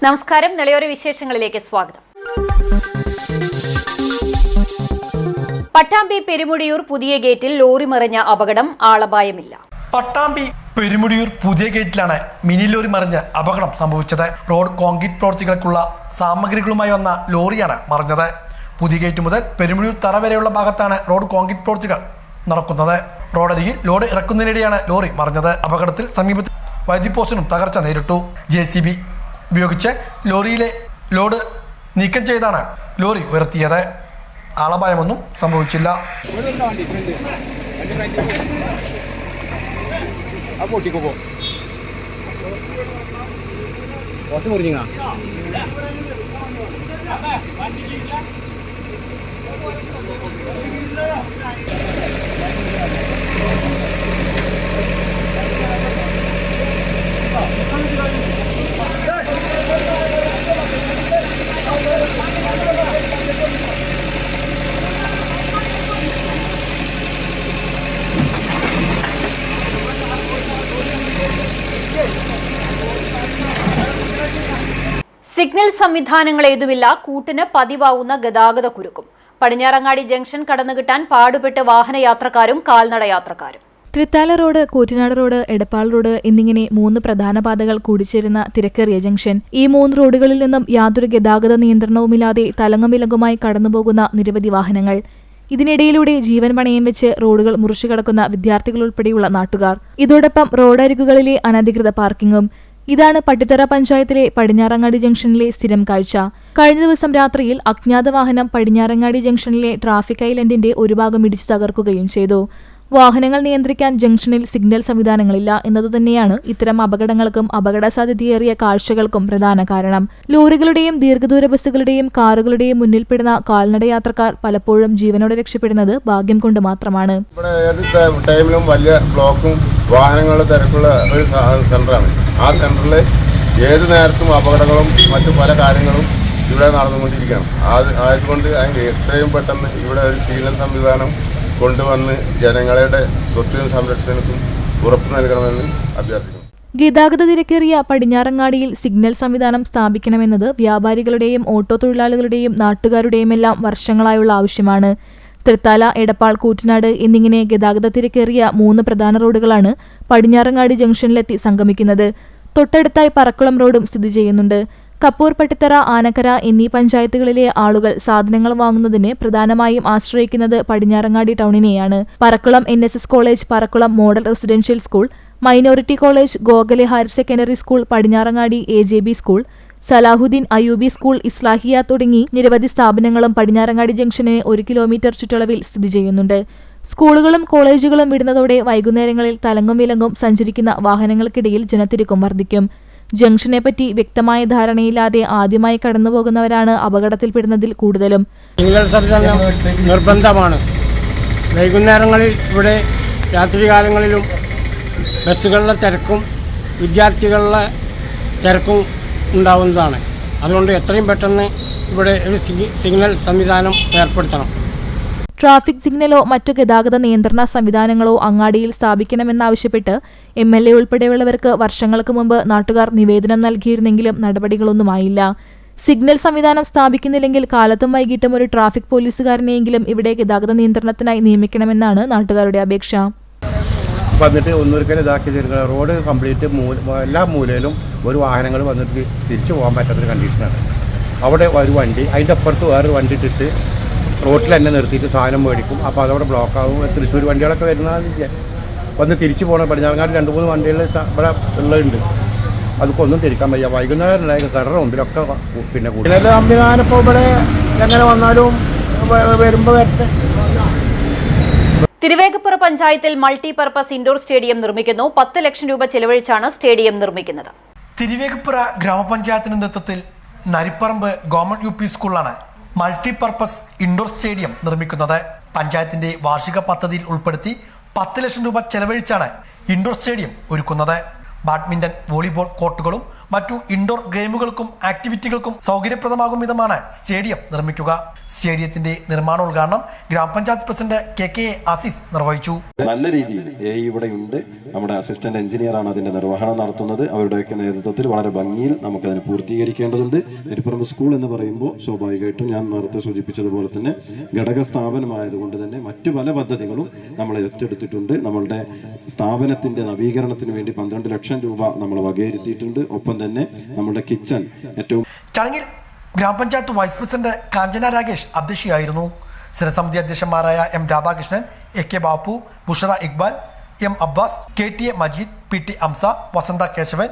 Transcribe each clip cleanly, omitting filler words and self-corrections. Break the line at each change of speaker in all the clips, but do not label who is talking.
നമസ്കാരം, നിളയോര വിശേഷങ്ങളിലേക്ക് സ്വാഗതം. പട്ടാമ്പി പെരുമുടിയൂർ പുതിയ ഗേറ്റിൽ ലോറി മറിഞ്ഞ അപകടം, ആളപായമില്ല.
പട്ടാമ്പി പെരുമുടിയൂർ പുതിയ ഗേറ്റിലാണ് മിനി ലോറി മറിഞ്ഞ് അപകടം സംഭവിച്ചത്. റോഡ് കോൺക്രീറ്റ് പ്രവൃത്തികൾക്കുള്ള സാമഗ്രികളുമായി വന്ന ലോറിയാണ് മറിഞ്ഞത്. പുതിയ ഗേറ്റ് മുതൽ പെരുമുടിയൂർ തറ വരെയുള്ള ഭാഗത്താണ് റോഡ് കോൺക്രീറ്റ് പ്രവൃത്തികൾ നടക്കുന്നത്. റോഡരികിൽ ലോഡ് ഇറക്കുന്നതിനിടെയാണ് ലോറി മറിഞ്ഞത്. അപകടത്തിൽ സമീപത്ത് വൈദ്യുതി പോസ്റ്റിനും തകർച്ച നേരിട്ടു. JCB ഉപയോഗിച്ച് ലോറിയിലെ ലോഡ് നീക്കം ചെയ്താണ് ലോറി ഉയർത്തിയത്. ആളപായമൊന്നും സംഭവിച്ചില്ല.
സിഗ്നൽ സംവിധാനങ്ങൾ ഏതുമില്ല, കൂട്ടിന് പതിവാവുന്ന ഗതാഗത കുരുക്കും. പടിഞ്ഞാറങ്ങാടി ജംഗ്ഷൻ കടന്നുകിട്ടാൻ പാടുപെട്ട് വാഹനയാത്രക്കാരും കാൽനട യാത്രക്കാരും.
Thrithala road, Koottanad road, Edappal road എന്നിങ്ങനെ 3 പ്രധാന പാതകൾ കൂടിച്ചേരുന്ന തിരക്കേറിയ ജംഗ്ഷൻ. ഈ 3 റോഡുകളിൽ നിന്നും യാതൊരു ഗതാഗത നിയന്ത്രണവുമില്ലാതെ തലങ്ങും വിലങ്ങുമായി കടന്നുപോകുന്ന നിരവധി വാഹനങ്ങൾ. ഇതിനിടയിലൂടെ ജീവൻ പണയം വെച്ച് റോഡുകൾ മുറിച്ചുകടക്കുന്ന വിദ്യാർത്ഥികൾ ഉൾപ്പെടെയുള്ള നാട്ടുകാർ. ഇതോടൊപ്പം റോഡരികുകളിലെ അനധികൃത പാർക്കിംഗും. ഇതാണ് പട്ടിത്തറ പഞ്ചായത്തിലെ പടിഞ്ഞാറങ്ങാടി ജംഗ്ഷനിലെ സ്ഥിരം കാഴ്ച. കഴിഞ്ഞ ദിവസം രാത്രിയിൽ അജ്ഞാത വാഹനം പടിഞ്ഞാറങ്ങാടി ജംഗ്ഷനിലെ ട്രാഫിക് ഐലൻഡിന്റെ ഒരു ഭാഗം ഇടിച്ചു തകർക്കുകയും ചെയ്തു. വാഹനങ്ങൾ നിയന്ത്രിക്കാൻ ജംഗ്ഷനിൽ സിഗ്നൽ സംവിധാനങ്ങളില്ല എന്നതുതന്നെയാണ് ഇത്തരം അപകടങ്ങൾക്കും അപകട സാധ്യതയേറിയ കാഴ്ചകൾക്കും പ്രധാന കാരണം. ലോറികളുടെയും ദീർഘദൂര ബസ്സുകളുടെയും കാറുകളുടെയും മുന്നിൽപ്പെടുന്ന കാൽനട യാത്രക്കാർ പലപ്പോഴും ജീവനോടെ രക്ഷപ്പെടുന്നത് ഭാഗ്യം കൊണ്ട് മാത്രമാണ്.
ടൈമിലും വലിയ ബ്ലോക്കും വാഹനങ്ങളുടെ തിരക്കുള്ള ഒരു സെന്ററാണ്. ആ സെന്ററിൽ ഏത് നേരത്തും അപകടങ്ങളും മറ്റു പല കാര്യങ്ങളും ഇവിടെ നടന്നുകൊണ്ടിരിക്കുകയാണ്. ആയതുകൊണ്ട് അതിന് എത്രയും പെട്ടെന്ന് ഇവിടെ ഒരു ശീലം സംവിധാനം കൊണ്ടുവന്ന് ജനങ്ങളുടെ സ്വത്തിനും സംരക്ഷണത്തിനും ഉറപ്പു നൽകണമെന്ന് അഭ്യർത്ഥിക്കുന്നു.
ഗതാഗത തിരക്കേറിയ പടിഞ്ഞാറങ്ങാടിയിൽ സിഗ്നൽ സംവിധാനം സ്ഥാപിക്കണമെന്നത് വ്യാപാരികളുടെയും ഓട്ടോ തൊഴിലാളികളുടെയും നാട്ടുകാരുടെയുമെല്ലാം വർഷങ്ങളായുള്ള ആവശ്യമാണ്. തൃത്താല, എടപ്പാൾ, കൂറ്റനാട് എന്നിങ്ങനെ ഗതാഗത തിരക്കേറിയ 3 പ്രധാന റോഡുകളാണ് പടിഞ്ഞാറങ്ങാടി ജംഗ്ഷനിലെത്തി സംഗമിക്കുന്നത്. തൊട്ടടുത്തായി പറക്കുളം റോഡും സ്ഥിതി ചെയ്യുന്നുണ്ട്. കപ്പൂർ, പട്ടിത്തറ, ആനക്കര എന്നീ പഞ്ചായത്തുകളിലെ ആളുകൾ സാധനങ്ങൾ വാങ്ങുന്നതിന് പ്രധാനമായും ആശ്രയിക്കുന്നത് പടിഞ്ഞാറങ്ങാടി ടൗണിനെയാണ്. Parakkulam NSS college, Parakkulam model residential school, minority college, Gokhale higher secondary school, Padinjarangadi AJB school, Salahuddin Ayyubi school, Islahiya തുടങ്ങി നിരവധി സ്ഥാപനങ്ങളും പടിഞ്ഞാറങ്ങാടി ജംഗ്ഷന് 1 കിലോമീറ്റർ ചുറ്റളവിൽ സ്ഥിതി ചെയ്യുന്നുണ്ട്. സ്കൂളുകളും കോളേജുകളും വിടുന്നതോടെ വൈകുന്നേരങ്ങളിൽ തലങ്ങും വിലങ്ങും സഞ്ചരിക്കുന്ന വാഹനങ്ങൾക്കിടയിൽ ജനത്തിരക്കും വർദ്ധിക്കും. ജംഗ്ഷനെപ്പറ്റി വ്യക്തമായ ധാരണയില്ലാതെ ആദ്യമായി കടന്നുപോകുന്നവരാണ് അപകടത്തിൽപ്പെടുന്നതിൽ കൂടുതലും.
സിഗ്നൽ സംവിധാനം നിർബന്ധമാണ്. വൈകുന്നേരങ്ങളിൽ ഇവിടെ രാത്രികാലങ്ങളിലും ബസ്സുകളിലെ തിരക്കും വിദ്യാർത്ഥികളുടെ തിരക്കും ഉണ്ടാവുന്നതാണ്. അതുകൊണ്ട് എത്രയും പെട്ടെന്ന് ഇവിടെ ഒരു സിഗ്നൽ സംവിധാനം ഏർപ്പെടുത്തണം.
ട്രാഫിക് സിഗ്നലോ മറ്റു ഗതാഗത നിയന്ത്രണ സംവിധാനങ്ങളോ അങ്ങാടിയിൽ സ്ഥാപിക്കണമെന്നാവശ്യപ്പെട്ട് MLA ഉൾപ്പെടെയുള്ളവർക്ക് വർഷങ്ങൾക്ക് മുമ്പ് നാട്ടുകാർ നിവേദനം നൽകിയിരുന്നെങ്കിലും നടപടികളൊന്നുമായില്ല. സിഗ്നൽ സംവിധാനം സ്ഥാപിക്കുന്നില്ലെങ്കിൽ കാലത്തും വൈകിട്ടും ഒരു ട്രാഫിക് പോലീസുകാരനെയെങ്കിലും ഇവിടെ ഗതാഗത നിയന്ത്രണത്തിനായി നിയമിക്കണമെന്നാണ് നാട്ടുകാരുടെ അപേക്ഷ.
വന്നിട്ട് ഒന്നൊരിക്കലും ഇതാക്കി തരുന്ന റോഡ് കംപ്ലീറ്റ് എല്ലാ മൂലയിലും ഒരു വാഹനങ്ങൾ വന്നിട്ട് തിരിച്ചു പോകാൻ പറ്റാത്തൊരു കണ്ടീഷനാണ്. അവിടെ ഒരു വണ്ടി, അതിൻ്റെ അപ്പുറത്ത് വേറൊരു വണ്ടി ഇട്ടിട്ട് റോട്ടിൽ തന്നെ നിർത്തിയിട്ട് സാധനം മേടിക്കും. അപ്പോൾ അതവിടെ ബ്ലോക്കാകും. തൃശ്ശൂർ വണ്ടികളൊക്കെ വരുന്ന വന്ന് തിരിച്ചു പോകണം. പടിഞ്ഞാറങ്ങാട് 2-3 വണ്ടികൾ ഇവിടെ ഉള്ളതുണ്ട്. അതൊക്കെ ഒന്നും തിരിക്കാൻ വയ്യ. വൈകുന്നേരം ഉണ്ടായി കടയുടെ മുമ്പിലൊക്കെ പിന്നെ കൂടുതൽ സംവിധാനം ഇപ്പോൾ ഇവിടെ എങ്ങനെ വന്നാലും വരുമ്പോൾ വരട്ടെ.
തിരുവേഗപ്പുറ പഞ്ചായത്തിൽ മൾട്ടിപർപ്പസ് ഇൻഡോർ സ്റ്റേഡിയം നിർമ്മിക്കുന്നു. 10 ലക്ഷം രൂപ ചെലവഴിച്ചാണ് സ്റ്റേഡിയം നിർമ്മിക്കുന്നത്.
തിരുവേഗപ്പുറ ഗ്രാമപഞ്ചായത്തിന്റെ നേതൃത്വത്തിൽ നരിപ്പറമ്പ് ഗവൺമെന്റ് UP സ്കൂളിലാണ് മൾട്ടിപർപ്പസ് ഇൻഡോർ സ്റ്റേഡിയം നിർമ്മിക്കുന്നത്. പഞ്ചായത്തിന്റെ വാർഷിക പദ്ധതിയിൽ ഉൾപ്പെടുത്തി 10 ലക്ഷം രൂപ ചെലവഴിച്ചാണ് ഇൻഡോർ സ്റ്റേഡിയം ഒരുക്കുന്നത്. ബാഡ്മിന്റൺ, വോളിബോൾ കോർട്ടുകളും മറ്റു ഇൻഡോർ ഗെയിമുകൾക്കും ആക്ടിവിറ്റികൾക്കും സൗകര്യപ്രദമാകും വിധമാണ് സ്റ്റേഡിയം നിർമ്മിക്കുക. സ്റ്റേഡിയത്തിന്റെ നിർമ്മാണോദ്ഘാടനം ഗ്രാമപഞ്ചായത്ത് പ്രസിഡന്റ് കെ ആസിസ് നിർവഹിച്ചു.
നല്ല രീതിയിൽ ഇവിടെയുണ്ട്. നമ്മുടെ അസിസ്റ്റന്റ് എഞ്ചിനീയറാണ് അതിന്റെ നിർവഹണം നടത്തുന്നത്. അവരുടെയൊക്കെ നേതൃത്വത്തിൽ വളരെ ഭംഗിയിൽ നമുക്കതിന് പൂർത്തീകരിക്കേണ്ടതുണ്ട്. നെരിപ്പറമ്പ് സ്കൂൾ എന്ന് പറയുമ്പോൾ സ്വാഭാവികമായിട്ടും ഞാൻ നേരത്തെ സൂചിപ്പിച്ചതുപോലെ തന്നെ ഘടക സ്ഥാപനമായതുകൊണ്ട് തന്നെ മറ്റു പല പദ്ധതികളും നമ്മൾ ഏറ്റെടുത്തിട്ടുണ്ട്. നമ്മളുടെ സ്ഥാപനത്തിന്റെ നവീകരണത്തിന് വേണ്ടി 12 ലക്ഷം രൂപ നമ്മൾ വകയിരുത്തിയിട്ടുണ്ട്. ഒപ്പം തന്നെ നമ്മുടെ കിച്ചൺ ഏറ്റവും
ചടങ്ങിൽ ഗ്രാമപഞ്ചായത്ത് വൈസ് പ്രസിഡന്റ് കാഞ്ചന രാകേഷ് അധ്യക്ഷയായിരുന്നു. സ്ഥിരസമിതി അധ്യക്ഷന്മാരായ M Radhakrishnan, K Bappu, Bushara Iqbal, M Abbas, K Majeed, P Amsa, Vasantha Keshavan,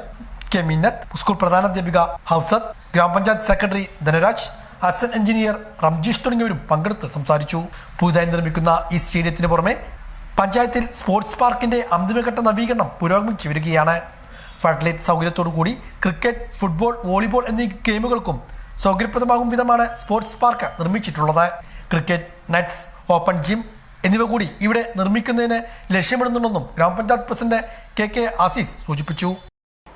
K Minnath, school പ്രധാനാധ്യാപിക ഹൗസത്ത്, ഗ്രാമപഞ്ചായത്ത് secretary Dhanaraj, assistant engineer Ramjeesh തുടങ്ങിയവരും പങ്കെടുത്ത് സംസാരിച്ചു. പുതുതായി നിർമ്മിക്കുന്ന ഈ സ്റ്റേഡിയത്തിന് പുറമെ പഞ്ചായത്തിൽ സ്പോർട്സ് പാർക്കിന്റെ അന്തിമഘട്ട നവീകരണം പുരോഗമിച്ചു വരികയാണ്. ഫ്ലഡ് സൗകര്യത്തോടു കൂടി ക്രിക്കറ്റ്, ഫുട്ബോൾ, വോളിബോൾ എന്നീ ഗെയിമുകൾക്കും സൗകര്യപ്രദമാകും വിധമാണ് സ്പോർട്സ് പാർക്ക് നിർമ്മിച്ചിട്ടുള്ളത്. ക്രിക്കറ്റ്, നെറ്റ്സ്, ഓപ്പൺ ജിം എന്നിവ കൂടി ഇവിടെ നിർമ്മിക്കുന്നതിന് ലക്ഷ്യമിടുന്നുണ്ടെന്നും ഗ്രാമപഞ്ചായത്ത് പ്രസിഡന്റ് കെ ആസിസ് സൂചിപ്പിച്ചു.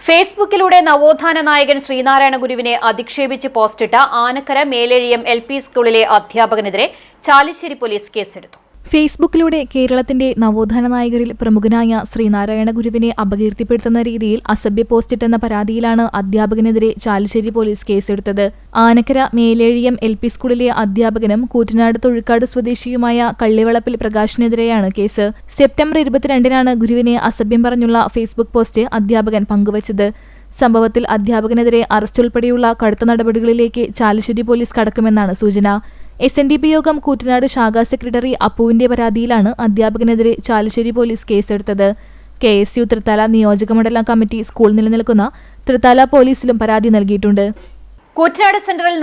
ഫേസ്ബുക്കിലൂടെ നവോത്ഥാന നായകൻ ശ്രീനാരായണ ഗുരുവിനെ അധിക്ഷേപിച്ച് പോസ്റ്റിട്ട ആനക്കര മേലേഴിയം LP സ്കൂളിലെ അധ്യാപകനെതിരെ ചാലിശ്ശേരി പോലീസ് കേസെടുത്തു.
ഫേസ്ബുക്കിലൂടെ കേരളത്തിന്റെ നവോത്ഥാന നായകരിൽ പ്രമുഖനായ ശ്രീനാരായണ ഗുരുവിനെ അപകീർത്തിപ്പെടുത്തുന്ന രീതിയിൽ അസഭ്യ പോസ്റ്റിട്ടെന്ന പരാതിയിലാണ് അധ്യാപകനെതിരെ ചാലിശ്ശേരി പോലീസ് കേസെടുത്തത്. ആനക്കര മേലേഴിയം LP സ്കൂളിലെ അധ്യാപകനും കൂറ്റനാട് തൊഴുക്കാട് സ്വദേശിയുമായ കള്ളിവളപ്പിൽ പ്രകാശിനെതിരെയാണ് കേസ്. സെപ്റ്റംബർ 22-നാണ് ഗുരുവിനെ അസഭ്യം പറഞ്ഞുള്ള ഫേസ്ബുക്ക് പോസ്റ്റ് അധ്യാപകൻ പങ്കുവച്ചത്. സംഭവത്തിൽ അധ്യാപകനെതിരെ അറസ്റ്റ് ഉൾപ്പെടെയുള്ള കടുത്ത നടപടികളിലേക്ക് ചാലിശ്ശേരി പോലീസ് കടക്കുമെന്നാണ് സൂചന. SNDP യോഗം കൂറ്റനാട് ശാഖാ സെക്രട്ടറി അപ്പുവിന്റെ പരാതിയിലാണ് അധ്യാപകനെതിരെ ചാലിശ്ശേരി പോലീസ് കേസെടുത്തത്. KSU തൃത്താല നിയോജകമണ്ഡലം കമ്മിറ്റി സ്കൂൾ നിലനിൽക്കുന്ന തൃത്താല പോലീസിലും പരാതി നൽകിയിട്ടുണ്ട്.
കൂറ്റനാട് സെന്ററിൽ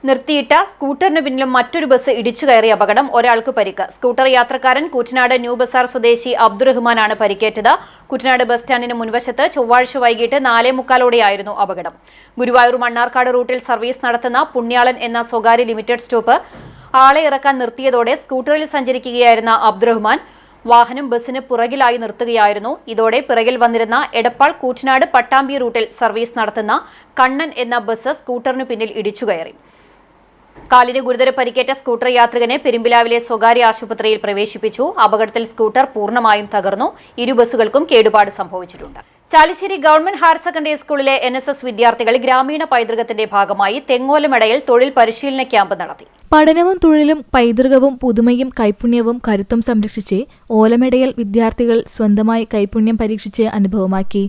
നിർത്തിയിട്ട സ്കൂട്ടറിന് പിന്നിലും മറ്റൊരു ബസ് ഇടിച്ചു കയറിയ അപകടം. ഒരാൾക്ക് പരിക്ക്. സ്കൂട്ടർ യാത്രക്കാരൻ കൂറ്റനാട് ന്യൂ ബസാർ സ്വദേശി അബ്ദുറഹ്മാനാണ് പരിക്കേറ്റത്. കൂറ്റനാട് ബസ് സ്റ്റാൻഡിന് മുൻവശത്ത് ചൊവ്വാഴ്ച വൈകിട്ട് 4:45 അപകടം. ഗുരുവായൂർ മണ്ണാർക്കാട് റൂട്ടിൽ സർവീസ് നടത്തുന്ന പുണ്യാളൻ എന്ന സ്വകാര്യ ലിമിറ്റഡ് സ്റ്റോപ്പ് ആളെ ഇറക്കാൻ നിർത്തിയതോടെ സ്കൂട്ടറിൽ സഞ്ചരിക്കുകയായിരുന്ന അബ്ദുറഹ്മാൻ വാഹനം ബസിന് പുറകിലായി നിർത്തുകയായിരുന്നു. ഇതോടെ പിറകിൽ വന്നിരുന്ന എടപ്പാൾ കൂറ്റനാട് പട്ടാമ്പി റൂട്ടിൽ സർവീസ് നടത്തുന്ന കണ്ണൻ എന്ന ബസ് സ്കൂട്ടറിന് പിന്നിൽ ഇടിച്ചുകയറി. കാലിന് ഗുരുതര പരിക്കേറ്റ സ്കൂട്ടർ യാത്രികനെ പെരുമ്പിലാവിലെ സ്വകാര്യ ആശുപത്രിയിൽ പ്രവേശിപ്പിച്ചു. അപകടത്തിൽ സ്കൂട്ടർ പൂർണ്ണമായും തകർന്നു. ഇരു ബസ്സുകൾക്കും കേടുപാട് സംഭവിച്ചിട്ടുണ്ട്. ചാലിശ്ശേരി ഗവൺമെന്റ് ഹയർ സെക്കൻഡറി സ്കൂളിലെ NSS വിദ്യാർത്ഥികൾ ഗ്രാമീണ പൈതൃകത്തിന്റെ ഭാഗമായി തെങ്ങോലമടയിൽ തൊഴിൽ പരിശീലന ക്യാമ്പ് നടത്തി.
പഠനവും തൊഴിലും പൈതൃകവും പുതുമയും കൈപുണ്യവും കരുത്തും സംരക്ഷിച്ച് ഓലമെടയിൽ വിദ്യാർത്ഥികൾ സ്വന്തമായി കൈപുണ്യം പരീക്ഷിച്ച് അനുഭവമാക്കി.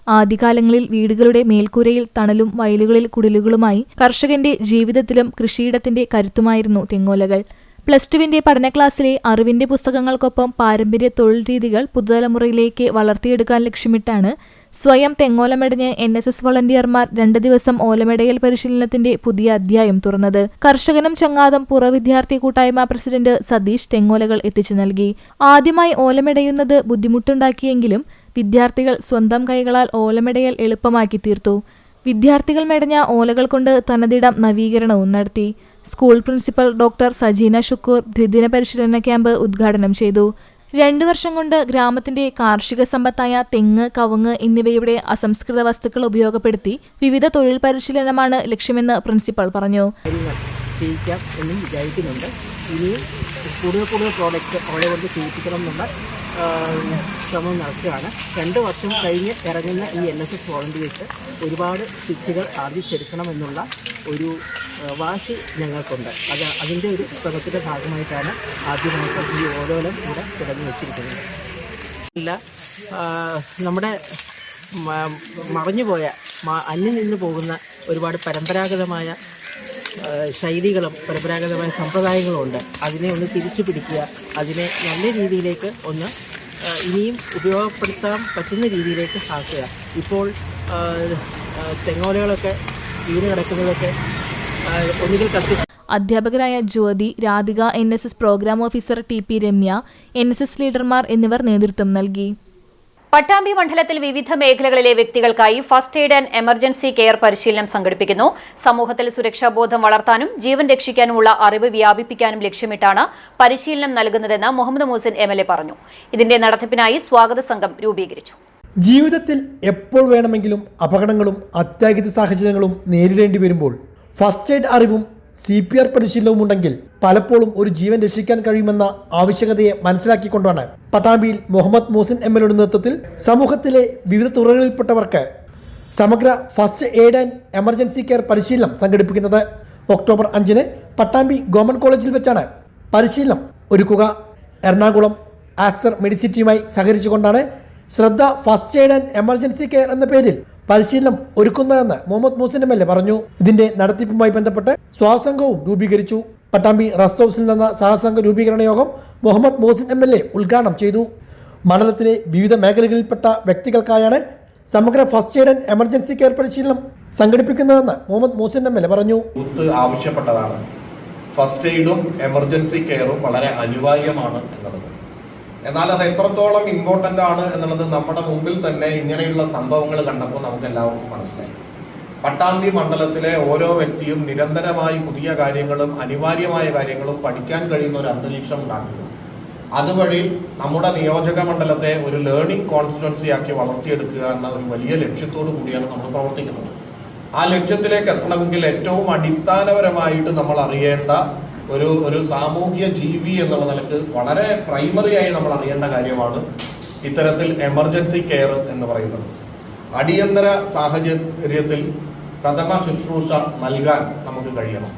ആദ്യകാലങ്ങളിൽ വീടുകളുടെ മേൽക്കൂരയിൽ തണലും വയലുകളിൽ കുടിലുകളുമായി കർഷകന്റെ ജീവിതത്തിലും കൃഷിയിടത്തിന്റെ കരുത്തുമായിരുന്നു തെങ്ങോലകൾ. +2 പഠന ക്ലാസ്സിലെ അറിവിന്റെ പുസ്തകങ്ങൾക്കൊപ്പം പാരമ്പര്യ തൊഴിൽ രീതികൾ പുതുതലമുറയിലേക്ക് വളർത്തിയെടുക്കാൻ ലക്ഷ്യമിട്ടാണ് സ്വയം തെങ്ങോലമെടഞ്ഞ് NSS വളണ്ടിയർമാർ 2 ദിവസം ഓലമെടയൽ പരിശീലനത്തിന്റെ പുതിയ അധ്യായം തുറന്നത്. കർഷകനും ചങ്ങാതം പുറ വിദ്യാർത്ഥി കൂട്ടായ്മ പ്രസിഡന്റ് സതീഷ് തെങ്ങോലകൾ എത്തിച്ചു നൽകി. ആദ്യമായി ഓലമെടയുന്നത് ബുദ്ധിമുട്ടുണ്ടാക്കിയെങ്കിലും വിദ്യാർത്ഥികൾ സ്വന്തം കൈകളാൽ ഓലമെടയൽ എളുപ്പമാക്കി തീർത്തു. വിദ്യാർത്ഥികൾ മെടഞ്ഞ ഓലകൾ കൊണ്ട് തനതിടം നവീകരണവും നടത്തി. School principal doctor Sajeena Shukoor ദ്വിദിന പരിശീലന ക്യാമ്പ് ഉദ്ഘാടനം ചെയ്തു. 2 വർഷം കൊണ്ട് ഗ്രാമത്തിന്റെ കാർഷിക സമ്പത്തായ തെങ്ങ്, കവുങ്ങ് എന്നിവയുടെ അസംസ്കൃത വസ്തുക്കൾ ഉപയോഗപ്പെടുത്തി വിവിധ തൊഴിൽ പരിശീലനമാണ് ലക്ഷ്യമെന്ന് പ്രിൻസിപ്പൽ പറഞ്ഞു.
ചെയ്യിക്കാം എന്നും വിചാരിക്കുന്നുണ്ട്. ഇനിയും കൂടുതൽ പ്രോഡക്റ്റ്സ് അവരെ കൊണ്ട് ചെയ്യിപ്പിക്കണം എന്നുള്ള ശ്രമം നടത്തുകയാണ്. 2 വർഷം കഴിഞ്ഞ് ഇറങ്ങുന്ന ഈ NSS വോളണ്ടിയേഴ്സ് ഒരുപാട് സിദ്ധികൾ ആർജിച്ചെടുക്കണമെന്നുള്ള ഒരു വാശി ഞങ്ങൾക്കുണ്ട്. അതിൻ്റെ ഒരു ശ്രമത്തിൻ്റെ ഭാഗമായിട്ടാണ് ആദ്യമായിട്ട് ഈ ഓരോലം ഇവിടെ തുടങ്ങി വച്ചിരിക്കുന്നത്. നമ്മുടെ മറഞ്ഞുപോയ അന്യം നിന്ന് പോകുന്ന ഒരുപാട് പരമ്പരാഗതമായ ശൈലികളും പരമ്പരാഗതമായ സമ്പ്രദായങ്ങളും ഉണ്ട്. അതിനെ ഒന്ന് തിരിച്ചു പിടിക്കുക, അതിനെ നല്ല രീതിയിലേക്ക് ഒന്ന് ഇനിയും ഉപയോഗപ്പെടുത്താൻ പറ്റുന്ന രീതിയിലേക്ക് ആക്കുക. ഇപ്പോൾ തെങ്ങോലകളൊക്കെ വീണ് കിടക്കുന്നതൊക്കെ ഒന്നുകിൽ കത്തി.
അധ്യാപകരായ Jyothi, Radhika, NSS programme officer TP Ramya, NSS ലീഡർമാർ എന്നിവർ നേതൃത്വം നൽകി.
പട്ടാമ്പി മണ്ഡലത്തിൽ വിവിധ മേഖലകളിലെ വ്യക്തികൾക്കായി first aid and emergency care പരിശീലനം സംഘടിപ്പിക്കുന്നു. സമൂഹത്തിൽ സുരക്ഷാബോധം വളർത്താനും ജീവൻ രക്ഷിക്കാനുമുള്ള അറിവ് വ്യാപിപ്പിക്കാനും ലക്ഷ്യമിട്ടാണ് പരിശീലനം നൽകുന്നതെന്ന് മുഹമ്മദ് മൂസിൻ MLA പറഞ്ഞു. ഇതിന്റെ നടത്തിപ്പിനായി സ്വാഗത സംഘം രൂപീകരിച്ചു.
ജീവിതത്തിൽ എപ്പോൾ വേണമെങ്കിലും അപകടങ്ങളും അത്യാഹിത സാഹചര്യങ്ങളും നേരിടേണ്ടി വരുമ്പോൾ ഫസ്റ്റ് എയ്ഡ് അറിവും CPR പരിശീലനവും ഉണ്ടെങ്കിൽ പലപ്പോഴും ഒരു ജീവൻ രക്ഷിക്കാൻ കഴിയുമെന്ന ആവശ്യകതയെ മനസ്സിലാക്കിക്കൊണ്ടാണ് പട്ടാമ്പിയിൽ മുഹമ്മദ് മോസിൻ MLA നേതൃത്വത്തിൽ സമൂഹത്തിലെ വിവിധ തുറകളിൽപ്പെട്ടവർക്ക് സമഗ്ര first aid and emergency care പരിശീലനം സംഘടിപ്പിക്കുന്നത്. ഒക്ടോബർ 5-ന് പട്ടാമ്പി ഗവൺമെന്റ് കോളേജിൽ വെച്ചാണ് പരിശീലനം ഒരുക്കുക. എറണാകുളം ആസ്റ്റർ മെഡിസിറ്റിയുമായി സഹകരിച്ചുകൊണ്ടാണ് ശ്രദ്ധ first aid and emergency care എന്ന പേരിൽ പരിശീലനം ഒരുക്കുന്നതെന്ന് മുഹമ്മദ് മോസിൻ MLA പറഞ്ഞു. ഇതിന്റെ നടത്തിപ്പുമായി ബന്ധപ്പെട്ട് സ്വാസംഘവും രൂപീകരിച്ചു. പട്ടാമ്പി റെസ്റ്റ് ഹൗസിൽ നടന്ന സഹസംഘ രൂപീകരണ യോഗം മുഹമ്മദ് മോസിൻ MLA ഉദ്ഘാടനം ചെയ്തു. മണ്ഡലത്തിലെ വിവിധ മേഖലകളിൽപ്പെട്ട വ്യക്തികൾക്കായാണ് സമഗ്ര first aid and emergency care പരിശീലനം സംഘടിപ്പിക്കുന്നതെന്ന് മുഹമ്മദ് മോസിൻ MLA പറഞ്ഞു.
ആവശ്യപ്പെട്ടതാണ്. ഫസ്റ്റ് എയ്ഡും എമർജൻസി കെയറും വളരെ അനിവാര്യമാണ് എന്നുള്ളത്. എന്നാൽ അത് എത്രത്തോളം ഇമ്പോർട്ടൻ്റ് ആണ് എന്നുള്ളത് നമ്മുടെ മുമ്പിൽ തന്നെ ഇങ്ങനെയുള്ള സംഭവങ്ങൾ കണ്ടപ്പോൾ നമുക്ക് എല്ലാവർക്കും മനസ്സിലായി. പട്ടാമ്പി മണ്ഡലത്തിലെ ഓരോ വ്യക്തിയും നിരന്തരമായി പുതിയ കാര്യങ്ങളും അനിവാര്യമായ കാര്യങ്ങളും പഠിക്കാൻ കഴിയുന്ന ഒരു അന്തരീക്ഷം ഉണ്ടാക്കുക. അതുവഴി നമ്മുടെ നിയോജക മണ്ഡലത്തെ ഒരു ലേണിംഗ് കോൺസ്റ്റിറ്റ്യുവൻസി ആക്കി വളർത്തിയെടുക്കുക എന്ന ഒരു വലിയ ലക്ഷ്യത്തോടു കൂടിയാണ് നമ്മൾ പ്രവർത്തിക്കുന്നത്. ആ ലക്ഷ്യത്തിലേക്ക് എത്തണമെങ്കിൽ ഏറ്റവും അടിസ്ഥാനപരമായിട്ട് നമ്മൾ അറിയേണ്ട ഒരു സാമൂഹ്യ ജീവി എന്നുള്ള നിലക്ക് വളരെ പ്രൈമറിയായി നമ്മൾ അറിയേണ്ട കാര്യമാണ് ഇത്തരത്തിൽ എമർജൻസി കെയർ എന്ന് പറയുന്നത്. അടിയന്തര സാഹചര്യത്തിൽ പ്രഥമ ശുശ്രൂഷ നൽകാൻ നമുക്ക് കഴിയണം.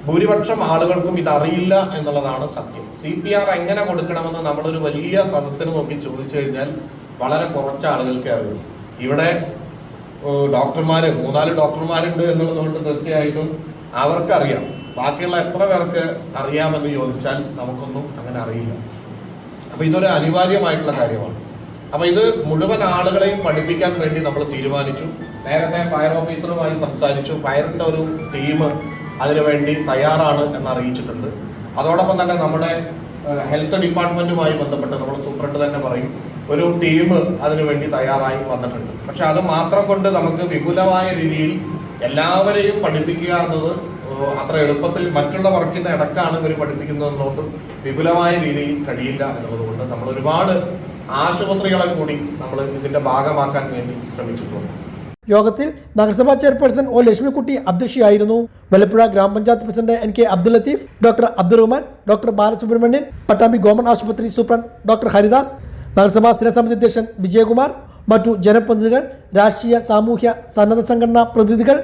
ഭൂരിപക്ഷം ആളുകൾക്കും ഇതറിയില്ല എന്നുള്ളതാണ് സത്യം. CPR എങ്ങനെ കൊടുക്കണമെന്ന് നമ്മളൊരു വലിയ സദസ്സിന് നോക്കി ചോദിച്ചു കഴിഞ്ഞാൽ വളരെ കുറച്ച് ആളുകൾക്ക് അറിയും. ഇവിടെ ഡോക്ടർമാർ 3-4 ഡോക്ടർമാരുണ്ട് എന്നുള്ളതുകൊണ്ട് തീർച്ചയായിട്ടും അവർക്കറിയാം. ബാക്കിയുള്ള എത്ര പേർക്ക് അറിയാമെന്ന് ചോദിച്ചാൽ നമുക്കൊന്നും അങ്ങനെ അറിയില്ല. അപ്പോൾ ഇതൊരു അനിവാര്യമായിട്ടുള്ള കാര്യമാണ്. അപ്പോൾ ഇത് മുഴുവൻ ആളുകളെയും പഠിപ്പിക്കാൻ വേണ്ടി നമ്മൾ തീരുമാനിച്ചു. നേരത്തെ ഫയർ ഓഫീസറുമായി സംസാരിച്ചു. ഫയറിൻ്റെ ഒരു ടീം അതിനുവേണ്ടി തയ്യാറാണ് എന്ന് അറിയിച്ചിട്ടുണ്ട്. അതോടൊപ്പം തന്നെ നമ്മുടെ ഹെൽത്ത് ഡിപ്പാർട്ട്മെൻറ്റുമായി ബന്ധപ്പെട്ട് നമ്മൾ സൂപ്രണ്ട് തന്നെ പറയും ഒരു ടീം അതിനുവേണ്ടി തയ്യാറായി വന്നിട്ടുണ്ട്. പക്ഷെ അത് മാത്രം കൊണ്ട് നമുക്ക് വിപുലമായ രീതിയിൽ എല്ലാവരെയും പഠിപ്പിക്കുക എന്നത് അത്ര എളുപ്പത്തിൽ മറ്റുള്ള വർക്കിൻ്റെ ഇടക്കാണ് ഇവർ പഠിപ്പിക്കുന്നതെന്നുകൊണ്ട് വിപുലമായ രീതിയിൽ കഴിയില്ല എന്നുള്ളതുകൊണ്ട് നമ്മൾ ഒരുപാട് ആശുപത്രികളെ കൂടി നമ്മൾ ഇതിൻ്റെ ഭാഗമാക്കാൻ വേണ്ടി ശ്രമിച്ചിട്ടുണ്ട്.
യോഗത്തിൽ നഗരസഭാ ചെയർപേഴ്സൺ O ലക്ഷ്മിക്കുട്ടി അധ്യക്ഷയായിരുന്നു. വല്ലപ്പുഴ ഗ്രാമപഞ്ചായത്ത് president NK Abdul Latheef, doctor Abdurahman, doctor Balasubramanian, Pattambi government ആശുപത്രി സൂപ്രണ്ട് ഡോക്ടർ ഹരിദാസ്, നഗരസഭാ സ്ഥിരസമിതി അധ്യക്ഷൻ വിജയകുമാർ, മറ്റു ജനപ്രതിനിധികൾ, രാഷ്ട്രീയ സാമൂഹ്യ സന്നദ്ധ സംഘടനാ പ്രതിനിധികൾ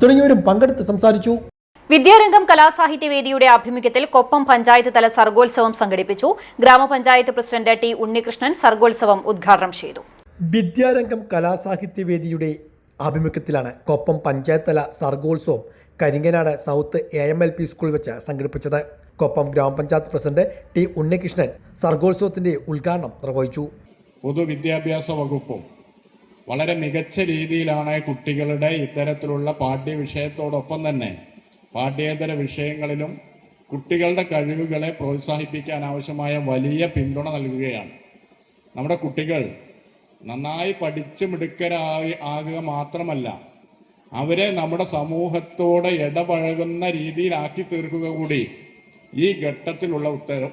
തുടങ്ങിയവരും പങ്കെടുത്ത് സംസാരിച്ചു.
വിദ്യാരംഗം കലാസാഹിത്യവേദിയുടെ ആഭിമുഖ്യത്തിൽ കൊപ്പം പഞ്ചായത്ത് തല സർഗോത്സവം സംഘടിപ്പിച്ചു. ഗ്രാമപഞ്ചായത്ത് പ്രസിഡന്റ് T ഉണ്ണികൃഷ്ണൻ സർഗോത്സവം ഉദ്ഘാടനം ചെയ്തു.
വിദ്യാരംഗം കലാസാഹിത്യവേദിയുടെ ആഭിമുഖ്യത്തിലാണ് കൊപ്പം പഞ്ചായത്ത് തല സർഗോത്സവം കരിങ്ങനാട് സൗത്ത് AMLP സ്കൂൾ വെച്ച് സംഘടിപ്പിച്ചത്. കൊപ്പം ഗ്രാമപഞ്ചായത്ത് പ്രസിഡന്റ് T ഉണ്ണികൃഷ്ണൻ സർഗോത്സവത്തിന്റെ ഉദ്ഘാടനം നിർവഹിച്ചു.
പൊതുവിദ്യാഭ്യാസ വകുപ്പും വളരെ മികച്ച രീതിയിലാണ് കുട്ടികളുടെ ഇത്തരത്തിലുള്ള പാഠ്യവിഷയത്തോടൊപ്പം തന്നെ പാഠ്യേതര വിഷയങ്ങളിലും കുട്ടികളുടെ കഴിവുകളെ പ്രോത്സാഹിപ്പിക്കാൻ ആവശ്യമായ വലിയ പിന്തുണ നൽകുകയാണ്. നമ്മുടെ കുട്ടികൾ നന്നായി പഠിച്ച് മിടുക്കരാകുക മാത്രമല്ല അവരെ നമ്മുടെ സമൂഹത്തോട് ഇടപഴകുന്ന രീതിയിലാക്കി തീർക്കുക കൂടി ഈ ഘട്ടത്തിലുള്ള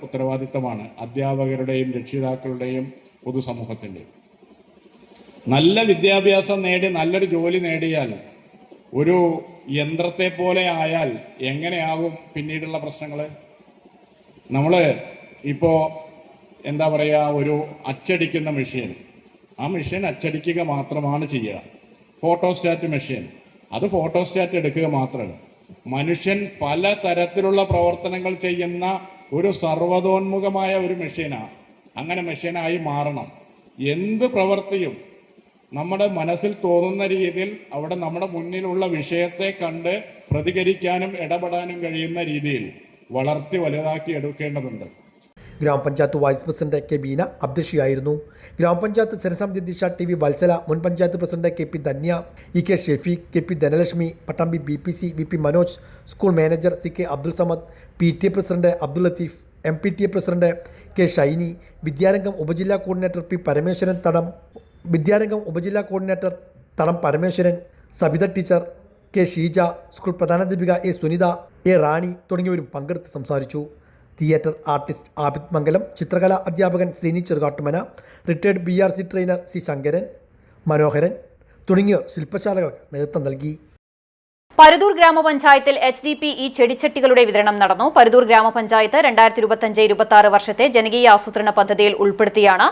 ഉത്തരവാദിത്തമാണ് അധ്യാപകരുടെയും രക്ഷിതാക്കളുടെയും പൊതുസമൂഹത്തിൻ്റെയും. നല്ല വിദ്യാഭ്യാസം നേടി നല്ലൊരു ജോലി നേടിയാൽ ഒരു യന്ത്രത്തെ പോലെ ആയാൽ എങ്ങനെയാകും പിന്നീടുള്ള പ്രശ്നങ്ങൾ? നമ്മൾ ഇപ്പോൾ എന്താ പറയുക, ഒരു അച്ചടിക്കുന്ന മെഷീൻ, ആ മെഷീൻ അച്ചടിക്കുക മാത്രമാണ് ചെയ്യുക. ഫോട്ടോസ്റ്റാറ്റ് മെഷീൻ, അത് ഫോട്ടോസ്റ്റാറ്റ് എടുക്കുക മാത്രമാണ്. മനുഷ്യൻ പല തരത്തിലുള്ള പ്രവർത്തനങ്ങൾ ചെയ്യുന്ന ഒരു സർവ്വതോന്മുഖമായ ഒരു മെഷീനാണ്. അങ്ങനെ മെഷീനായി മാറണം. എന്ത് പ്രവൃത്തിയും നമ്മുടെ മനസ്സിൽ തോന്നുന്ന രീതിയിൽ അവിടെ നമ്മുടെ മുന്നിലുള്ള വിഷയത്തെ കണ്ട് പ്രതികരിക്കാനും ഇടപെടാനും കഴിയുന്ന രീതിയിൽ വളർത്തി വലുതാക്കി എടുക്കേണ്ടതുണ്ട്.
ഗ്രാമപഞ്ചായത്ത് വൈസ് പ്രസിഡന്റ് K ബീന അധ്യക്ഷയായിരുന്നു. ഗ്രാമപഞ്ചായത്ത് സ്ഥിരസമിതി അധ്യക്ഷ TV വത്സല, മുൻ panchayat president KP Dhanya, EK Shefeeq, KP Dhanalakshmi, Pattambi BPC VP Manoj, school manager CK Abdul Samad, PTA president Abdul Latheef, MPTA president K Shiny, Vidyarangam ഉപജില്ലാ കോർഡിനേറ്റർ P പരമേശ്വരൻ തടം, വിദ്യാരംഗം ഉപജില്ലാ coordinator Thadam Parameswaran, Sabitha teacher, K Sheeja, school പ്രധാനാധ്യാപിക A സുനിത, A റാണി തുടങ്ങിയവരും പങ്കെടുത്ത് സംസാരിച്ചു. തിയേറ്റർ ആർട്ടിസ്റ്റ് ആബിദ് മംഗലം, ചിത്രകലാ അധ്യാപകൻ Sreeni Cherukattumana, retired BRC trainer C Sankaran, Manoharan തുടങ്ങിയവർ ശില്പശാലകൾക്ക് നേതൃത്വം നൽകി.
പരുതൂർ ഗ്രാമപഞ്ചായത്തിൽ HDPE ചെടിച്ചട്ടികളുടെ വിതരണം നടന്നു. പരുതൂർ ഗ്രാമപഞ്ചായത്ത് 2025-26 വർഷത്തെ ജനകീയ ആസൂത്രണ പദ്ധതിയിൽ ഉൾപ്പെടുത്തിയാണ്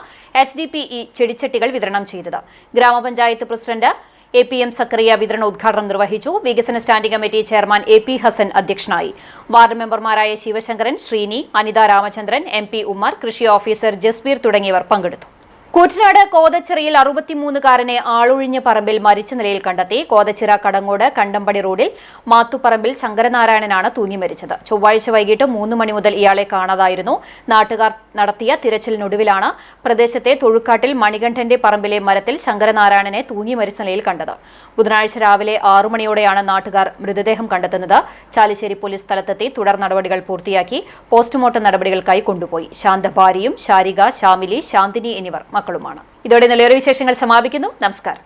HDPE ചെടിച്ചട്ടികൾ വിതരണം ചെയ്തത്. ഗ്രാമപഞ്ചായത്ത് പ്രസിഡന്റ് APM സക്കറിയ വിതരണ ഉദ്ഘാടനം നിർവഹിച്ചു. വികസന standing committee chairman AP Hasan അധ്യക്ഷനായി. വാർഡ് മെമ്പർമാരായ ശിവശങ്കരൻ, ശ്രീനി, അനിത രാമചന്ദ്രൻ, MP ഉമ്മർ, കൃഷി ഓഫീസർ ജസ്ബീർ തുടങ്ങിയവർ പങ്കെടുത്തു. കൂറ്റനാട് കോതച്ചിറയിൽ 63കാരനെ ആളൊഴിഞ്ഞ പറമ്പിൽ മരിച്ച നിലയിൽ കണ്ടെത്തി. കോതച്ചിറ കടങ്ങോട് കണ്ടമ്പടി റോഡിൽ മാത്തുപറമ്പിൽ ശങ്കരനാരായണനാണ് തൂങ്ങി മരിച്ചത്. ചൊവ്വാഴ്ച വൈകിട്ട് 3 മണി മുതൽ ഇയാളെ കാണാതായിരുന്നു. നാട്ടുകാർ നടത്തിയ തിരച്ചിലിനൊടുവിലാണ് പ്രദേശത്തെ തൊഴുക്കാട്ടിൽ മണികണ്ഠന്റെ പറമ്പിലെ മരത്തിൽ ശങ്കരനാരായണനെ തൂങ്ങി മരിച്ച നിലയിൽ കണ്ടത്. ബുധനാഴ്ച രാവിലെ 6 മണിയോടെയാണ് നാട്ടുകാർ മൃതദേഹം കണ്ടെത്തുന്നത്. ചാലിശ്ശേരി പോലീസ് സ്ഥലത്തെത്തി തുടർ നടപടികൾ പൂർത്തിയാക്കി പോസ്റ്റ്മോർട്ടം നടപടികൾക്കായി കൊണ്ടുപോയി. ശാന്തഭാര്യയും ശാരിക, ശാമിലി, ശാന്തിനി എന്നിവർ മക്കളുമാണ്. ഇതോടെ നിലയേറെ വിശേഷങ്ങൾ സമാപിക്കുന്നു. നമസ്കാരം.